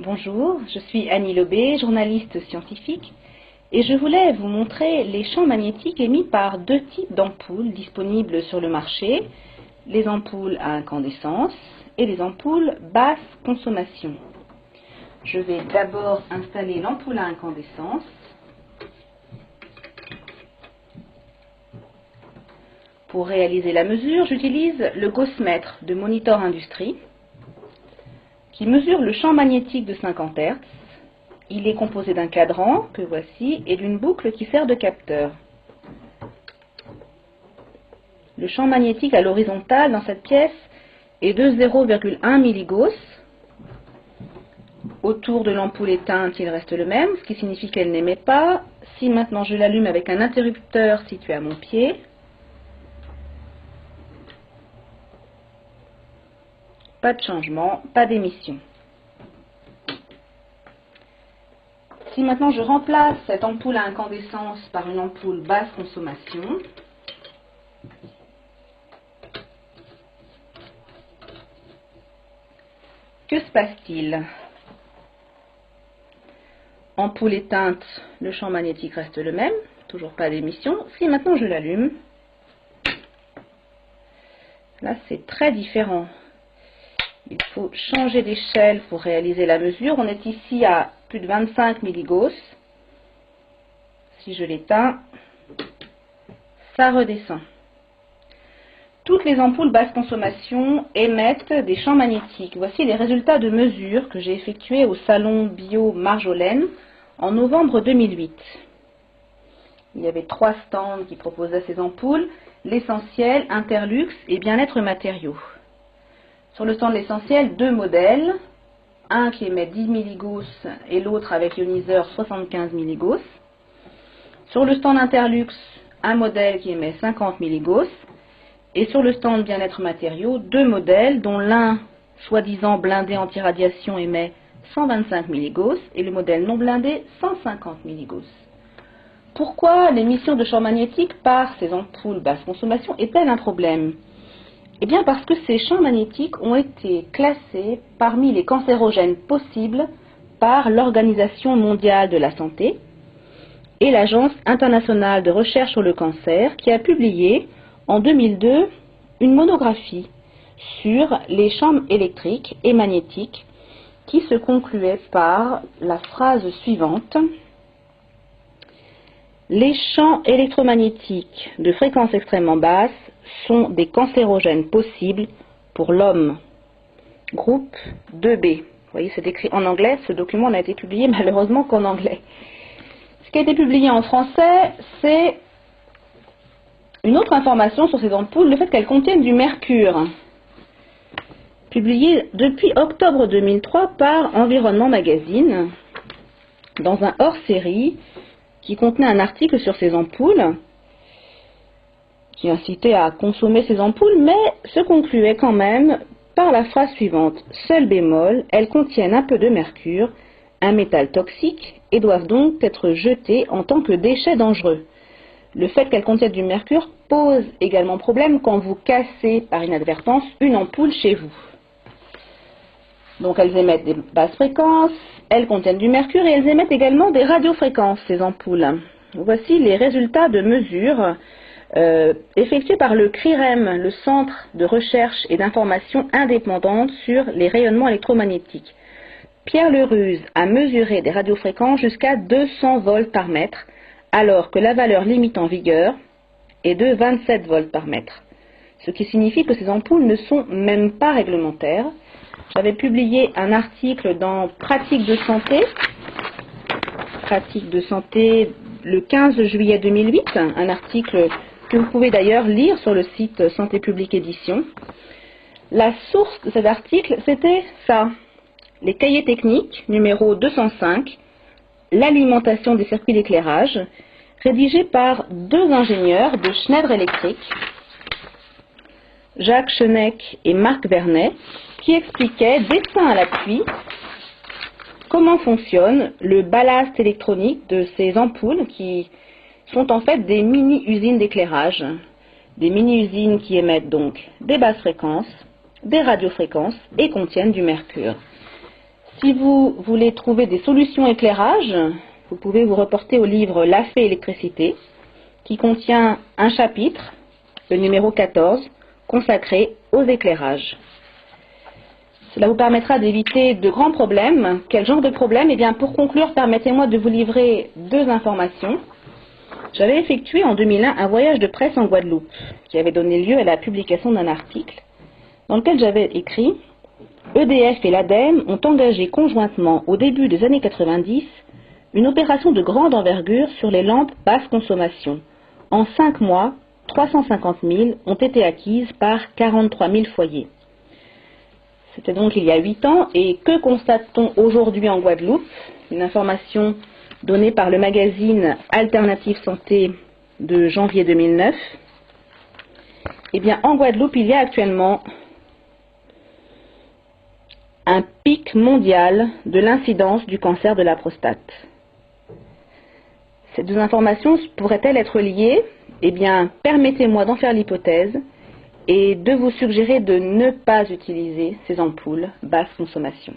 Bonjour, je suis Annie Lobé, journaliste scientifique, et je voulais vous montrer les champs magnétiques émis par deux types d'ampoules disponibles sur le marché, les ampoules à incandescence et les ampoules basse consommation. Je vais d'abord installer l'ampoule à incandescence. Pour réaliser la mesure, j'utilise le Gauss-mètre de Monitor Industries, qui mesure le champ magnétique de 50 Hz. Il est composé d'un cadran, que voici, et d'une boucle qui sert de capteur. Le champ magnétique à l'horizontale dans cette pièce est de 0,1 milligauss. Autour de l'ampoule éteinte, il reste le même, ce qui signifie qu'elle n'émet pas. Si maintenant je l'allume avec un interrupteur situé à mon pied, pas de changement, pas d'émission. Si maintenant je remplace cette ampoule à incandescence par une ampoule basse consommation, que se passe-t-il? Ampoule éteinte, le champ magnétique reste le même, toujours pas d'émission. Si maintenant je l'allume, là c'est très différent. Il faut changer d'échelle pour réaliser la mesure. On est ici à plus de 25 milligauss. Si je l'éteins, ça redescend. Toutes les ampoules basse consommation émettent des champs magnétiques. Voici les résultats de mesure que j'ai effectués au salon Bio Marjolaine en novembre 2008. Il y avait 3 stands qui proposaient ces ampoules, l'essentiel, Interlux et Bien-être matériaux. Sur le stand de l'essentiel, 2 modèles, un qui émet 10 milligauss et l'autre avec ioniseur 75 milligauss. Sur le stand Interlux, un modèle qui émet 50 milligauss. Et sur le stand Bien-être matériaux, 2 modèles, dont l'un, soi-disant blindé anti-radiation, émet 125 milligauss et le modèle non blindé 150 milligauss. Pourquoi l'émission de champs magnétiques par ces ampoules basse consommation est-elle un problème? Eh bien parce que ces champs magnétiques ont été classés parmi les cancérogènes possibles par l'Organisation mondiale de la santé et l'Agence internationale de recherche sur le cancer qui a publié en 2002 une monographie sur les champs électriques et magnétiques qui se concluait par la phrase suivante: les champs électromagnétiques de fréquence extrêmement basse sont des cancérogènes possibles pour l'homme. Groupe 2B. Vous voyez, c'est écrit en anglais. Ce document n'a été publié malheureusement qu'en anglais. Ce qui a été publié en français, c'est une autre information sur ces ampoules, le fait qu'elles contiennent du mercure. Publié depuis octobre 2003 par Environnement Magazine, dans un hors-série qui contenait un article sur ces ampoules, qui incitait à consommer ces ampoules, mais se concluait quand même par la phrase suivante: seul bémol, elles contiennent un peu de mercure, un métal toxique, et doivent donc être jetées en tant que déchets dangereux. Le fait qu'elles contiennent du mercure pose également problème quand vous cassez par inadvertance une ampoule chez vous. Donc elles émettent des basses fréquences, elles contiennent du mercure et elles émettent également des radiofréquences, ces ampoules. Voici les résultats de mesures effectués par le CRIREM, le Centre de recherche et d'information indépendante sur les rayonnements électromagnétiques. Pierre Leruse a mesuré des radiofréquences jusqu'à 200 volts par mètre, alors que la valeur limite en vigueur est de 27 volts par mètre. Ce qui signifie que ces ampoules ne sont même pas réglementaires. J'avais publié un article dans Pratique de santé le 15 juillet 2008, un article que vous pouvez d'ailleurs lire sur le site Santé Publique Édition. La source de cet article, c'était ça: les cahiers techniques numéro 205, l'alimentation des circuits d'éclairage, rédigé par 2 ingénieurs de Schneider Electric, Jacques Chenek et Marc Vernet, qui expliquaient, dessin à l'appui, comment fonctionne le ballast électronique de ces ampoules qui sont en fait des mini-usines d'éclairage. Des mini-usines qui émettent donc des basses fréquences, des radiofréquences et contiennent du mercure. Si vous voulez trouver des solutions éclairage, vous pouvez vous reporter au livre La Fée électricité, qui contient un chapitre, le numéro 14, consacré aux éclairages. Cela vous permettra d'éviter de grands problèmes. Quel genre de problème? Eh bien, pour conclure, permettez-moi de vous livrer deux informations. J'avais effectué en 2001 un voyage de presse en Guadeloupe, qui avait donné lieu à la publication d'un article, dans lequel j'avais écrit « EDF et l'ADEME ont engagé conjointement, au début des années 90, une opération de grande envergure sur les lampes basse consommation. En 5 mois, 350 000 ont été acquises par 43 000 foyers. » C'était donc il y a 8 ans, et que constate-t-on aujourd'hui en Guadeloupe? Une information donnée par le magazine Alternative Santé de janvier 2009. Eh bien, en Guadeloupe, il y a actuellement un pic mondial de l'incidence du cancer de la prostate. Ces deux informations pourraient-elles être liées? Eh bien, permettez-moi d'en faire l'hypothèse et de vous suggérer de ne pas utiliser ces ampoules basse consommation.